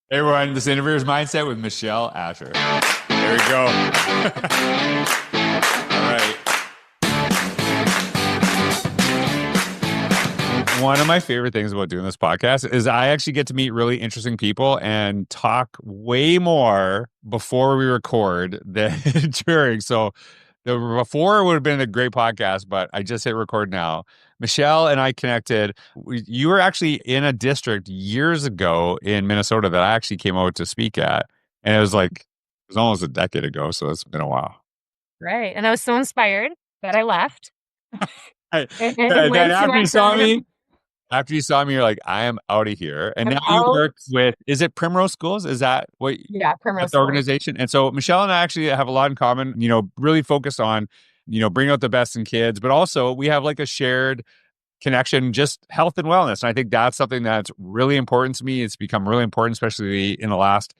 Hey everyone, this interviewer's mindset with Michele Asher. There we go. All right. One of my favorite things about doing this podcast is I actually get to meet really interesting people and talk way more before we record than during. So the before would have been a great podcast, but I just hit record now. Michele and I connected. You were actually in a district years ago in Minnesota that I actually came out to speak at, and it was almost a decade ago. So it's been a while. Right. And I was so inspired that I left And and then went to my permanent. after you saw me, you're like, I am out of here. And I'm now you out. work with, is it Primrose Schools? Is that what Yeah, that's Primrose the Schools. organization? And so Michele and I actually have a lot in common, really focused on, bringing out the best in kids, but also we have like a shared connection, just health and wellness. And I think that's something that's really important to me. It's become really important, especially in the last,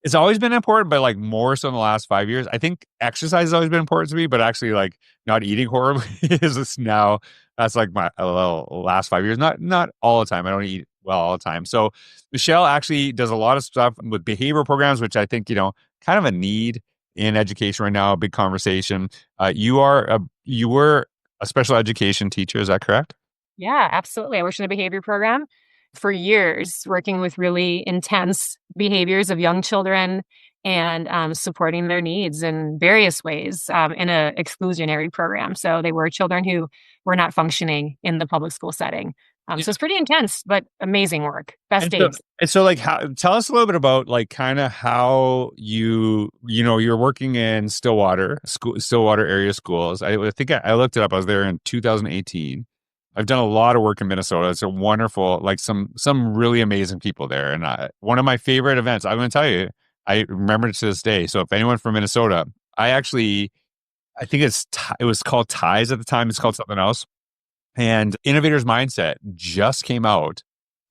it's always been important, but like more so in the last 5 years. I think exercise has always been important to me, but actually like not eating horribly is just now, that's like my last 5 years. Not all the time. I don't eat well all the time. So Michele actually does a lot of stuff with behavior programs, which I think, kind of a need in education right now, a big conversation. You were a special education teacher, is that correct? Yeah, absolutely. I worked in a behavior program for years, working with really intense behaviors of young children and supporting their needs in various ways in an exclusionary program. So they were children who were not functioning in the public school setting. So it's pretty intense, but amazing work. Best And so, days. and so, like, tell us a little bit about, like, kind of how you're working in Stillwater area schools. I think I looked it up. I was there in 2018. I've done a lot of work in Minnesota. It's a wonderful, like, some really amazing people there. And one of my favorite events, I'm going to tell you, I remember it to this day. So if anyone from Minnesota, I think it was called Ties at the time. It's called something else. And Innovator's Mindset just came out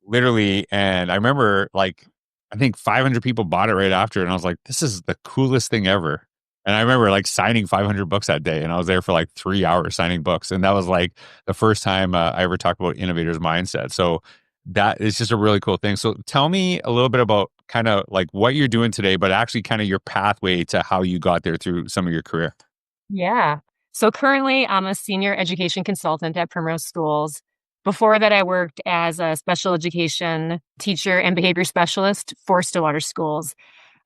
literally. And I remember like, I think 500 people bought it right after. And I was like, this is the coolest thing ever. And I remember like signing 500 books that day. And I was there for like 3 hours signing books. And that was like the first time I ever talked about Innovator's Mindset. So that is just a really cool thing. So tell me a little bit about kind of like what you're doing today, but actually kind of your pathway to how you got there through some of your career. Yeah. So currently, I'm a senior education consultant at Primrose Schools. Before that, I worked as a special education teacher and behavior specialist for Stillwater Schools.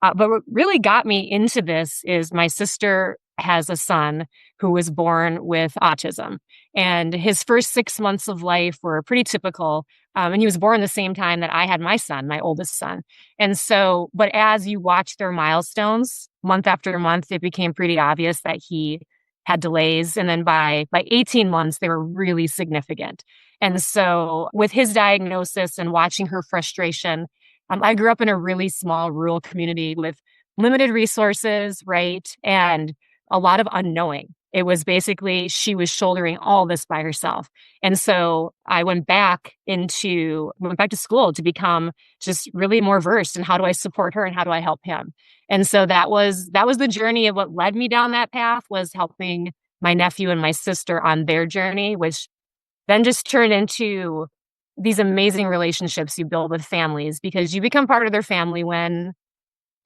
But what really got me into this is my sister has a son who was born with autism. And his first 6 months of life were pretty typical. And he was born the same time that I had my son, my oldest son. And so, but as you watch their milestones month after month, it became pretty obvious that he had delays. And then by 18 months, they were really significant. And so, with his diagnosis and watching her frustration, I grew up in a really small rural community with limited resources, right? And a lot of unknowing. It was basically she was shouldering all this by herself. And so I went back to school to become just really more versed in how do I support her and how do I help him. And so that was the journey of what led me down that path was helping my nephew and my sister on their journey, which then just turned into these amazing relationships you build with families because you become part of their family when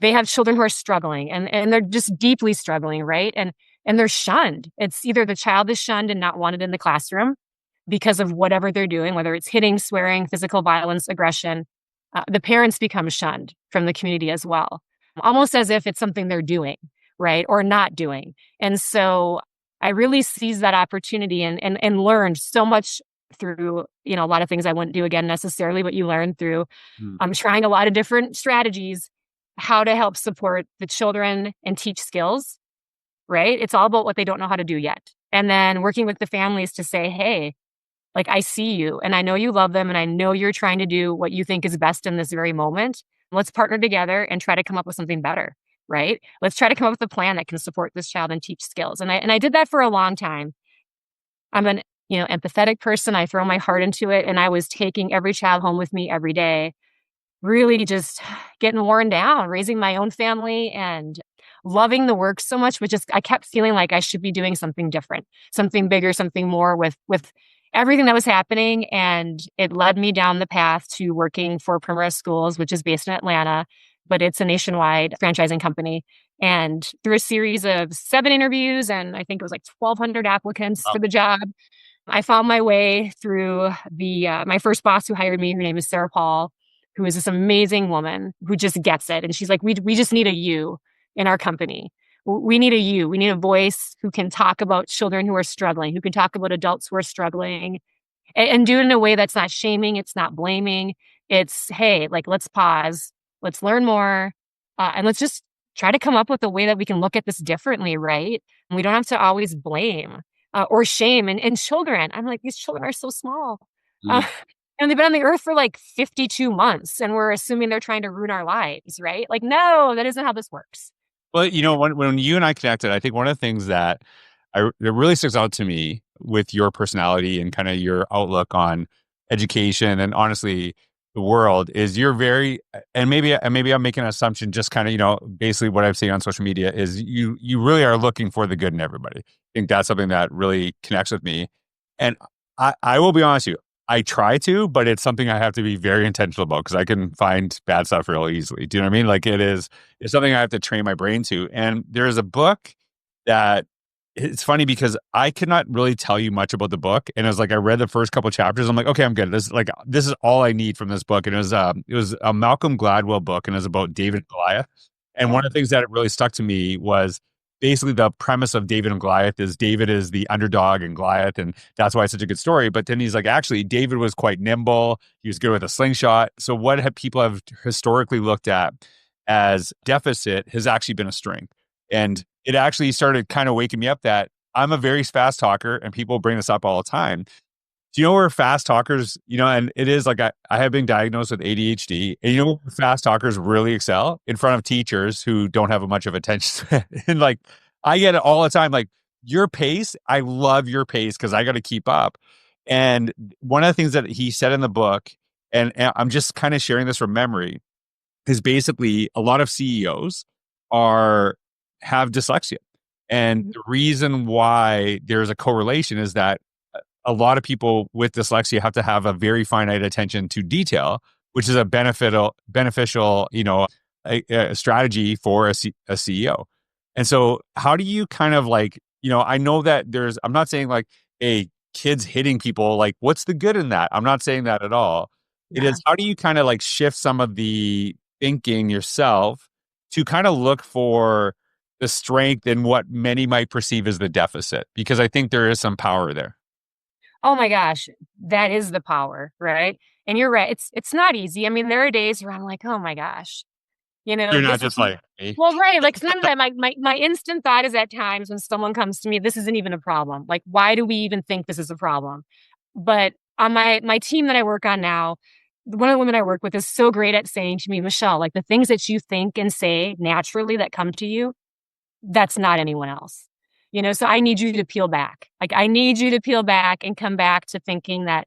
they have children who are struggling and they're just deeply struggling, right? And they're shunned. It's either the child is shunned and not wanted in the classroom because of whatever they're doing, whether it's hitting, swearing, physical violence, aggression. The parents become shunned from the community as well, almost as if it's something they're doing, right? Or not doing. And so I really seized that opportunity and learned so much through, a lot of things I wouldn't do again necessarily, but you learn through trying a lot of different strategies, how to help support the children and teach skills, right? It's all about what they don't know how to do yet. And then working with the families to say, hey, like I see you and I know you love them and I know you're trying to do what you think is best in this very moment. Let's partner together and try to come up with something better, right? Let's try to come up with a plan that can support this child and teach skills. And I did that for a long time. I'm an empathetic person. I throw my heart into it. And I was taking every child home with me every day, really just getting worn down, raising my own family and loving the work so much, but just I kept feeling like I should be doing something different, something bigger, something more with everything that was happening. And it led me down the path to working for Primrose Schools, which is based in Atlanta, but it's a nationwide franchising company. And through a series of 7 interviews, and I think it was like 1,200 applicants Oh, for the job, I found my way through my first boss who hired me. Her name is Sarah Paul, who is this amazing woman who just gets it. And she's like, we just need a you in our company. We need a you. We need a voice who can talk about children who are struggling, who can talk about adults who are struggling, and do it in a way that's not shaming. It's not blaming. It's, hey, like, let's pause, let's learn more, and let's just try to come up with a way that we can look at this differently, right? And we don't have to always blame or shame. And children, I'm like, these children are so small. Uh, mm. and they've been on the earth for like 52 months, and we're assuming they're trying to ruin our lives, right? Like, no, that isn't how this works. Well, when you and I connected, I think one of the things that really sticks out to me with your personality and kind of your outlook on education and honestly the world is you're very, and maybe I'm making an assumption, just kind of basically what I'm seeing on social media is you really are looking for the good in everybody. I think that's something that really connects with me, and I will be honest with you. I try to, but it's something I have to be very intentional about because I can find bad stuff real easily. Do you know what I mean? Like it's something I have to train my brain to. And there's a book that it's funny because I could not really tell you much about the book. And it was like I read the first couple chapters. I'm like, okay, I'm good. This is all I need from this book. And it was a Malcolm Gladwell book, and it was about David and Goliath. And one of the things that really stuck to me was basically the premise of David and Goliath is David is the underdog and Goliath, and that's why it's such a good story. But then he's like, actually, David was quite nimble. He was good with a slingshot. So what have people have historically looked at as deficit has actually been a strength. And it actually started kind of waking me up that I'm a very fast talker, and people bring this up all the time. Do you know where fast talkers, and it is like I have been diagnosed with ADHD, and where fast talkers really excel in front of teachers who don't have much of attention span. And like, I get it all the time. Like, your pace, I love your pace because I got to keep up. And one of the things that he said in the book, and I'm just kind of sharing this from memory, is basically a lot of CEOs are have dyslexia. And the reason why there's a correlation is that a lot of people with dyslexia have to have a very finite attention to detail, which is a beneficial, a strategy for a CEO. And so, how do you kind of like, I know that I'm not saying like, hey, kids hitting people, like, what's the good in that? I'm not saying that at all. It Yeah. is, how do you kind of like shift some of the thinking yourself to kind of look for the strength in what many might perceive as the deficit? Because I think there is some power there. Oh my gosh, that is the power, right? And you're right. It's not easy. I mean, there are days where I'm like, oh my gosh, You're not this just isn't. like me. Well, right. Like sometimes my instant thought is at times when someone comes to me, this isn't even a problem. Like, why do we even think this is a problem? But on my team that I work on now, one of the women I work with is so great at saying to me, Michelle, like the things that you think and say naturally that come to you, that's not anyone else. So I need you to peel back. Like I need you to peel back and come back to thinking that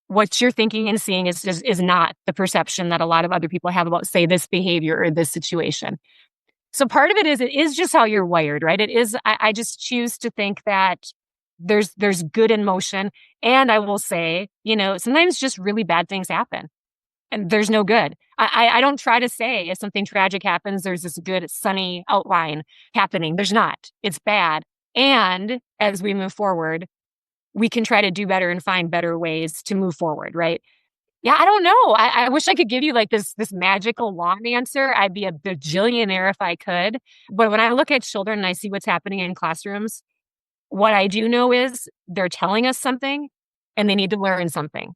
what you're thinking and seeing is not the perception that a lot of other people have about, say, this behavior or this situation. So part of it is just how you're wired, right? It is, I just choose to think that there's good in motion. And I will say, sometimes just really bad things happen and there's no good. I don't try to say if something tragic happens, there's this good sunny outline happening. There's not. It's bad. And as we move forward, we can try to do better and find better ways to move forward, right? Yeah, I don't know. I wish I could give you like this magical long answer. I'd be a bajillionaire if I could. But when I look at children and I see what's happening in classrooms, what I do know is they're telling us something and they need to learn something.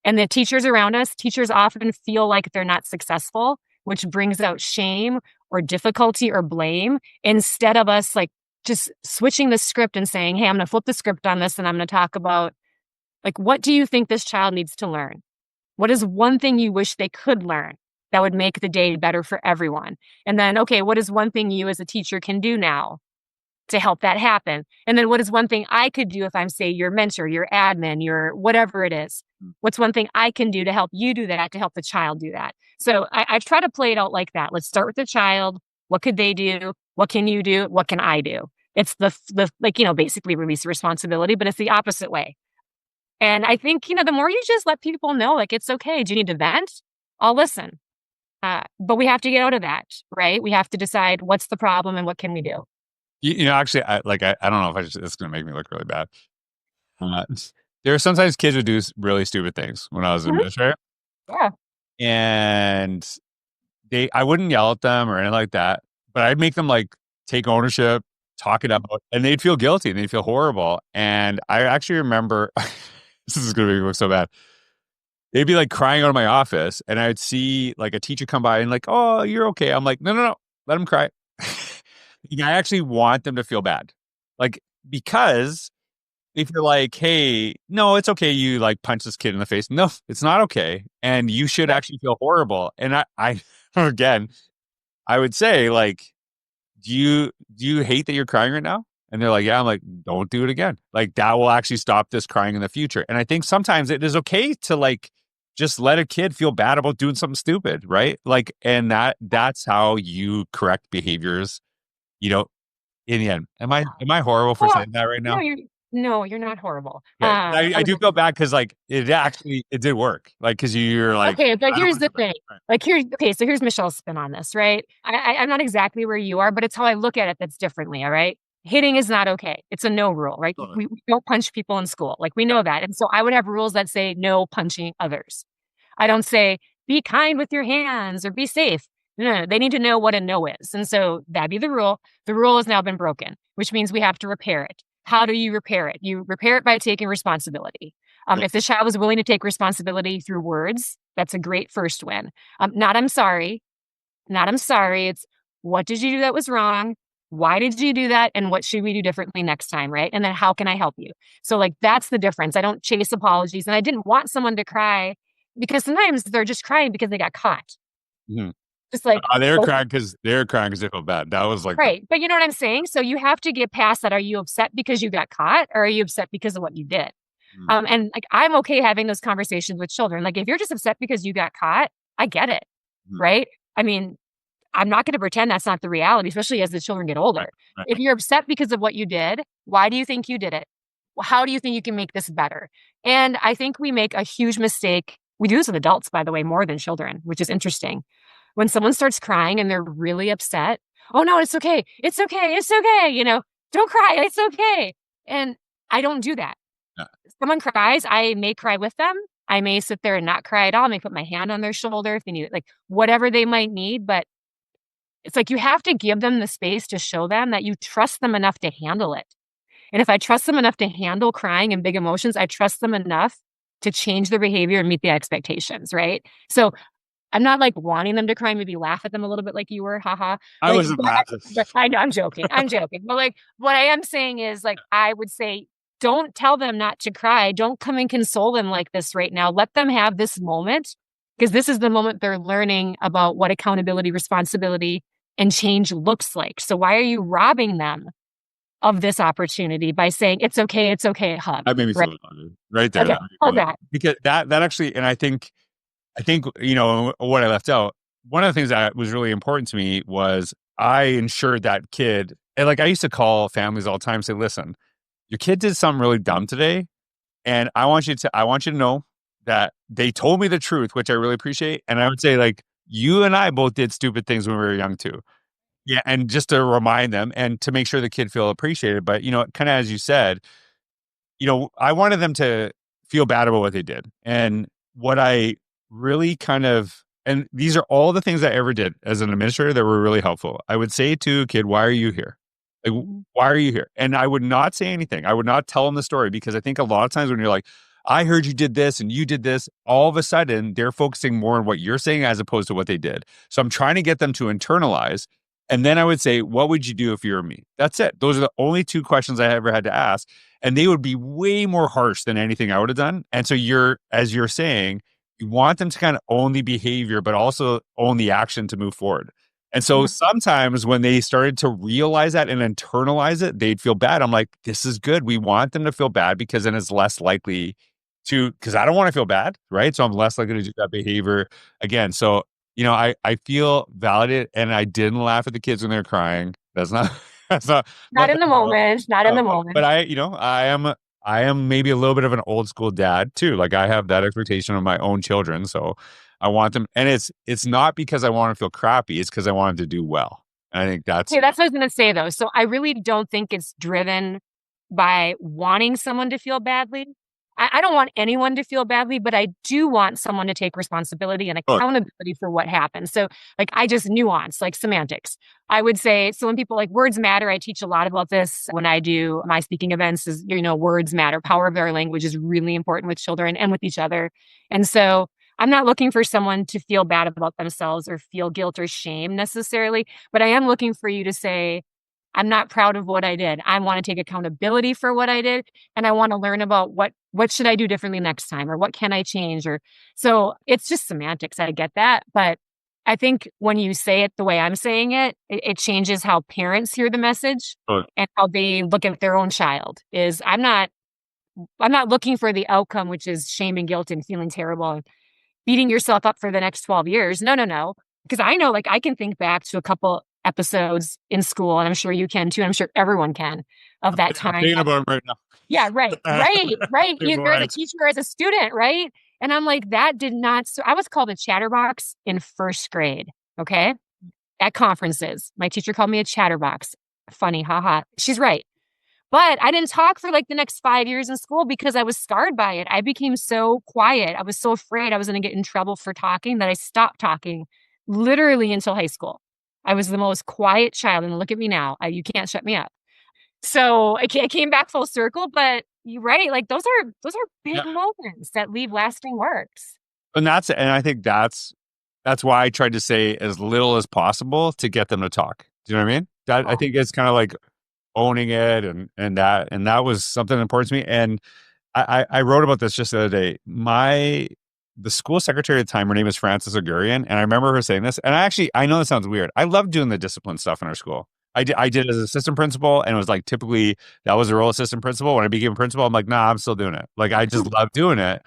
And the teachers around us, teachers often feel like they're not successful, which brings out shame or difficulty or blame instead of us like just switching the script and saying, hey, I'm going to flip the script on this and I'm going to talk about like, what do you think this child needs to learn? What is one thing you wish they could learn that would make the day better for everyone? And then, okay, what is one thing you as a teacher can do now to help that happen? And then what is one thing I could do if I'm, say, your mentor, your admin, your whatever it is? What's one thing I can do to help you do that, to help the child do that? So I try to play it out like that. Let's start with the child. What could they do? What can you do? What can I do? It's the like, basically release the responsibility, but it's the opposite way. And I think, the more you just let people know, like, it's okay. Do you need to vent? I'll listen. But we have to get out of that, right? We have to decide what's the problem and what can we do. Actually, I don't know if it's going to make me look really bad. Uh, there are sometimes kids would do really stupid things when I was in Mhm. administrator, Yeah. and I wouldn't yell at them or anything like that, but I'd make them like take ownership, talk it out, and they'd feel guilty and they'd feel horrible. And I actually remember this is going to make me look so bad. They'd be like crying out of my office, and I'd see like a teacher come by and like, "Oh, you're okay." I'm like, "No, no, no, let them cry." I actually want them to feel bad, like because if you're like, "Hey, no, it's okay," you like punch this kid in the face. No, it's not okay, and you should Yeah. actually feel horrible. And I again, I would say like, do you hate that you're crying right now? And they're like, yeah. I'm like, don't do it again. Like that will actually stop this crying in the future. And I think sometimes it is okay to like just let a kid feel bad about doing something stupid, right? Like, and that's how you correct behaviors, you know, in the end. Am I horrible for Well, saying that right no, now? you're not horrible. Okay. I do feel bad because like it did work. Like because you're like, Okay, but I don't here's want to the feel bad. thing. Right. Like okay, so here's Michelle's spin on this, right? I'm not exactly where you are, but it's how I look at it that's differently, all right? Hitting is not okay. It's a no rule, right? Totally. We don't punch people in school. Like we know that. And so I would have rules that say no punching others. I don't say be kind with your hands or be safe. No, no, no, they need to know what a no is. And so that'd be the rule. The rule has now been broken, which means we have to repair it. How do you repair it? You repair it by taking responsibility. Yeah. If the child is willing to take responsibility through words, that's a great first win. Not I'm sorry, not I'm sorry. It's what did you do that was wrong? Why did you do that? And what should we do differently next time? Right. And then how can I help you? So, like, that's the difference. I don't chase apologies. And I didn't want someone to cry because sometimes they're just crying because they got caught. Mhm. Just like, oh, They were crying because they felt bad. That was like, right. But you know what I'm saying? So you have to get past that. Are you upset because you got caught or are you upset because of what you did? mm, And like, I'm okay having those conversations with children. Like, if you're just upset because you got caught, I get it. mm, Right. I mean, I'm not going to pretend that's not the reality, especially as the children get right, older. right. If you're upset because of what you did, why do you think you did it? Well, how do you think you can make this better? And I think we make a huge mistake. We do this with adults, by the way, more than children, which is interesting. When someone starts crying and they're really upset, oh no, it's okay. It's okay. It's okay. Don't cry. It's okay. And I don't do that. Yeah. Someone cries, I may cry with them. I may sit there and not cry at all. I may put my hand on their shoulder if they need it, like whatever they might need. But it's like you have to give them the space to show them that you trust them enough to handle it. And if I trust them enough to handle crying and big emotions, I trust them enough to change their behavior and meet the expectations, right? So I'm not like wanting them to cry, maybe laugh at them a little bit like you were, haha. I Like, wasn't laughing. but I know I'm joking. I'm joking. But like what I am saying is like I would say, don't tell them not to cry. Don't come and console them like this right now. Let them have this moment because this is the moment they're learning about what accountability, responsibility, and change looks like. So why are you robbing them of this opportunity by saying it's okay, hug, That made me right? feel funny right there. Okay, That made me how's feel that? because that actually, and I think what I left out. One of the things that was really important to me was I ensured that kid, and like I used to call families all the time, and say, "Listen, your kid did something really dumb today, and I want you to know that they told me the truth, which I really appreciate." And I would say, like, you and I both did stupid things when we were young too. Yeah, and just to remind them and to make sure the kid feel appreciated. But kind of as you said, I wanted them to feel bad about what they did. And what I really and these are all the things I ever did as an administrator that were really helpful. I would say to a kid, why are you here? Like, Mhm. why are you here? And I would not say anything. I would not tell them the story because I think a lot of times when you're like, I heard you did this and you did this, all of a sudden they're focusing more on what you're saying as opposed to what they did. So I'm trying to get them to internalize. And then I would say, what would you do if you were me? That's it. Those are the only two questions I ever had to ask. And they would be way more harsh than anything I would have done. And so as you're saying, you want them to kind of own the behavior, but also own the action to move forward. And so Mhm. sometimes when they started to realize that and internalize it, they'd feel bad. I'm like, this is good. We want them to feel bad because then it's less likely because I don't want to feel bad, right? So I'm less likely to do that behavior again. So, I feel validated and I didn't laugh at the kids when they're crying. That's not, that's not Not what in the that was. moment. Not in the But moment. I I am maybe a little bit of an old school dad too. Like I have that expectation of my own children. So I want them, and it's not because I want to feel crappy. It's because I want them to do well. And I think that's Okay, that's what I was going to say though. So I really don't think it's driven by wanting someone to feel badly. I don't want anyone to feel badly, but I do want someone to take responsibility and oh, accountability for what happened. So, like, I just nuance, like semantics. I would say, so when people like words matter, I teach a lot about this when I do my speaking events, is, words matter. Power of their language is really important with children and with each other. And so I'm not looking for someone to feel bad about themselves or feel guilt or shame necessarily, but I am looking for you to say, I'm not proud of what I did. I want to take accountability for what I did, and I want to learn about what should I do differently next time, or what can I change, or so it's just semantics. I get that, but I think when you say it the way I'm saying it changes how parents hear the message oh, and how they look at their own child. Is I'm not looking for the outcome, which is shame and guilt and feeling terrible and beating yourself up for the next 12 years. No, no, no. Because I know, like, I can think back to a couple episodes in school, and I'm sure you can too. I'm sure everyone can, of that I'm time. thinking about them right Yeah, right, right, right. now. Either as a teacher or as a student, right? And I'm like, that did not. So I was called a chatterbox in first grade. Okay. At conferences, my teacher called me a chatterbox. Funny, haha. She's right. But I didn't talk for like the next 5 years in school because I was scarred by it. I became so quiet. I was so afraid I was going to get in trouble for talking that I stopped talking literally until high school. I was the most quiet child. And look at me now. You can't shut me up. So I came back full circle, but you're right. Like those are Yeah. big moments that leave lasting marks. And I think that's why I tried to say as little as possible to get them to talk. Do you know what I mean? That I Oh, think it's kind of like owning it and that was something important to me. And I wrote about this just the other day. The school secretary at the time, her name is Frances Agurian, and I remember her saying this. And I know this sounds weird. I love doing the discipline stuff in our school. I did it as assistant principal, and it was like typically that was the role of assistant principal. When I became a principal, I'm like, nah, I'm still doing it. Like I just love doing it.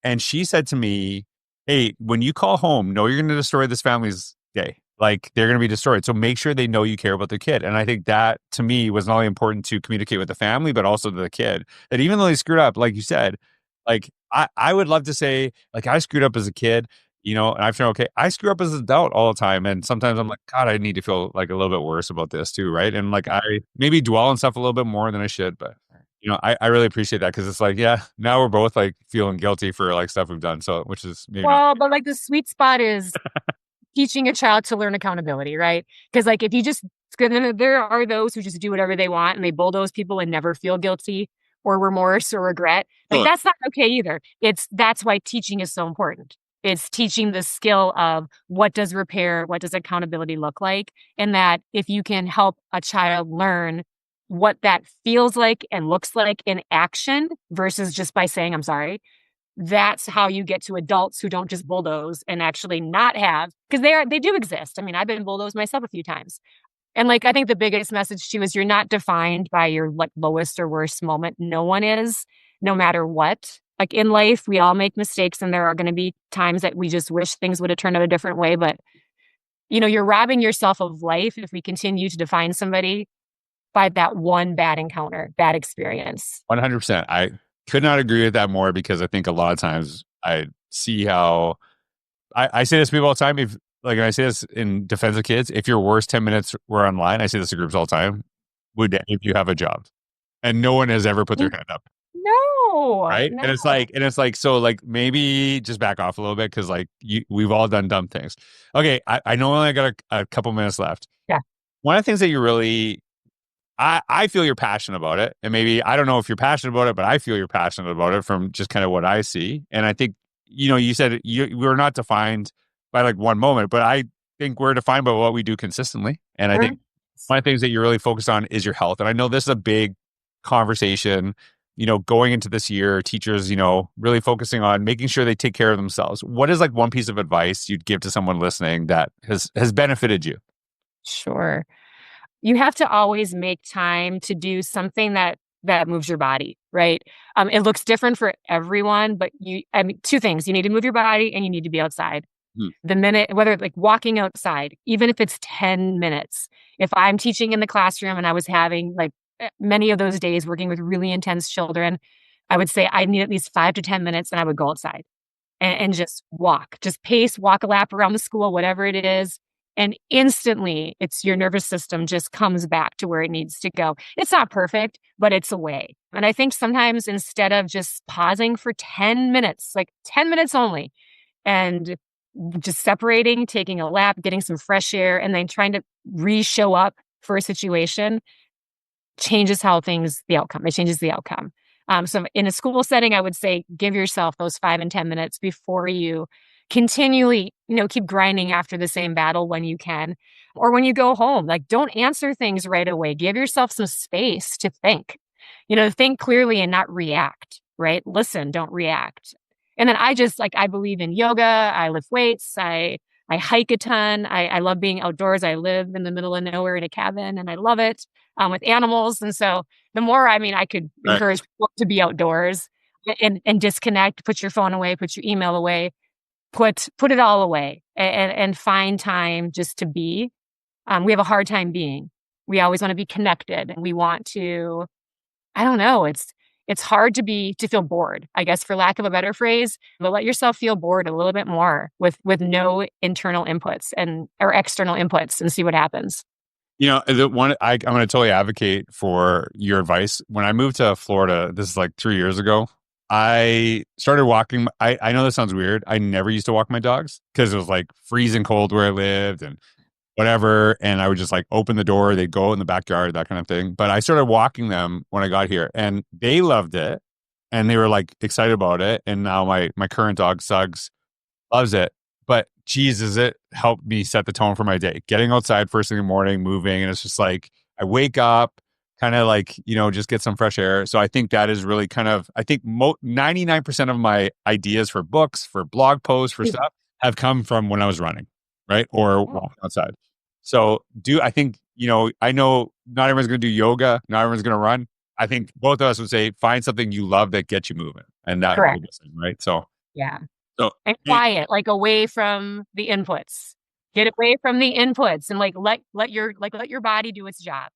And she said to me, "Hey, when you call home, know you're going to destroy this family's day. Like they're going to be destroyed. So make sure they know you care about their kid." And I think that to me was not only important to communicate with the family, but also to the kid. That even though they screwed up, like you said, like I would love to say, like I screwed up as a kid, and I feel okay. I screw up as an adult all the time. And sometimes I'm like, God, I need to feel like a little bit worse about this too, right? And like I maybe dwell on stuff a little bit more than I should, but I really appreciate that because it's like, yeah, now we're both like feeling guilty for like stuff we've done. So, which is maybe not. well, but like the sweet spot is teaching a child to learn accountability, right? Because like if you just there are those who just do whatever they want and they bulldoze people and never feel guilty or remorse or regret. Like Sure. that's not okay either. That's why teaching is so important. It's teaching the skill of what does repair, what does accountability look like, and that if you can help a child learn what that feels like and looks like in action versus just by saying I'm sorry, that's how you get to adults who don't just bulldoze and actually not have, because they do exist. I mean, I've been bulldozed myself a few times. And like I think the biggest message too is you're not defined by your like lowest or worst moment. No one is, no matter what. Like in life, we all make mistakes and there are going to be times that we just wish things would have turned out a different way. But you're robbing yourself of life if we continue to define somebody by that one bad encounter, bad experience. 100%. I could not agree with that more because I think a lot of times I see how I say this to people all the time. If like, and I say this in defense of kids, if your worst 10 minutes were online, I say this to groups all the time, would any of you have a job? And no one has ever put their hand up. No, Right. no. And it's like, so like maybe just back off a little bit. Cause like we've all done dumb things. Okay. I know I only got a couple minutes left. Yeah, One of the things that you really I feel you're passionate about it. And maybe I don't know if you're passionate about it, but I feel you're passionate about it from just kind of what I see. And I think, you said we're not defined by like one moment, but I think we're defined by what we do consistently. And I sure. think one of the things that you're really focused on is your health. And I know this is a big conversation, going into this year, teachers, really focusing on making sure they take care of themselves. What is like one piece of advice you'd give to someone listening that has benefited you? Sure. You have to always make time to do something that moves your body, right? It looks different for everyone, but I mean, two things. You need to move your body and you need to be outside. Hmm. The minute, whether like walking outside, even if it's 10 minutes. If I'm teaching in the classroom and I was having like many of those days working with really intense children, I would say I need at least 5 to 10 minutes and I would go outside and just walk, just pace, walk a lap around the school, whatever it is. And instantly it's your nervous system just comes back to where it needs to go. It's not perfect, but it's a way. And I think sometimes instead of just pausing for 10 minutes, like 10 minutes only, and just separating, taking a lap, getting some fresh air, and then trying to re-show up for a situation changes the outcome. It changes the outcome. So in a school setting, I would say give yourself those 5 and 10 minutes before you continually, keep grinding after the same battle when you can, or when you go home. Like, don't answer things right away. Give yourself some space to think, think clearly and not react, right? Listen, don't react. And then I believe in yoga. I lift weights. I hike a ton. I love being outdoors. I live in the middle of nowhere in a cabin and I love it, with animals. And so the more, I could Right. encourage people to be outdoors and disconnect, put your phone away, put your email away, put it all away and find time just to be. We have a hard time being. We always want to be connected and we want to, I don't know, it's hard to feel bored, I guess, for lack of a better phrase, but let yourself feel bored a little bit more with no internal inputs or external inputs and see what happens. The one I'm going to totally advocate for your advice. When I moved to Florida, this is like 3 years ago, I started walking. I know this sounds weird. I never used to walk my dogs because it was like freezing cold where I lived and whatever. And I would just like open the door, they'd go in the backyard, that kind of thing. But I started walking them when I got here and they loved it and they were like excited about it. And now my current dog, Suggs, loves it. But Jesus, it helped me set the tone for my day. Getting outside first thing in the morning, moving, and it's just like I wake up, kind of like, just get some fresh air. So I think that is really kind of, I think 99% of my ideas for books, for blog posts, for stuff have come from when I was running, right? Or walking outside. So I think, I know not everyone's going to do yoga, not everyone's going to run. I think both of us would say find something you love that gets you moving. And that, Correct. right? So, Yeah. so And quiet, like away from the inputs. Get away from the inputs and let your body do its job.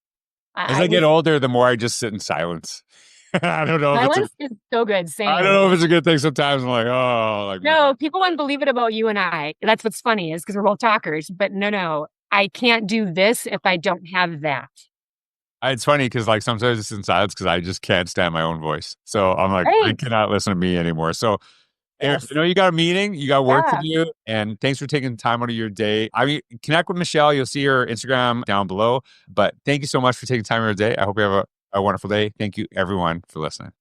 as I get older, the more I just sit in silence. I don't know if Silence is so good. Same. I don't know if it's a good thing sometimes. I'm like, oh, like no, people wouldn't believe it about you and I. That's what's funny is because we're both talkers. But no, I can't do this if I don't have that. It's funny because like sometimes it's in silence because I just can't stand my own voice. So I'm like, I cannot listen to me anymore. So Eric, you got a meeting, you got work to do, and thanks for taking time out of your day. Connect with Michele. You'll see her Instagram down below. But thank you so much for taking time out of your day. I hope you have a wonderful day. Thank you, everyone, for listening.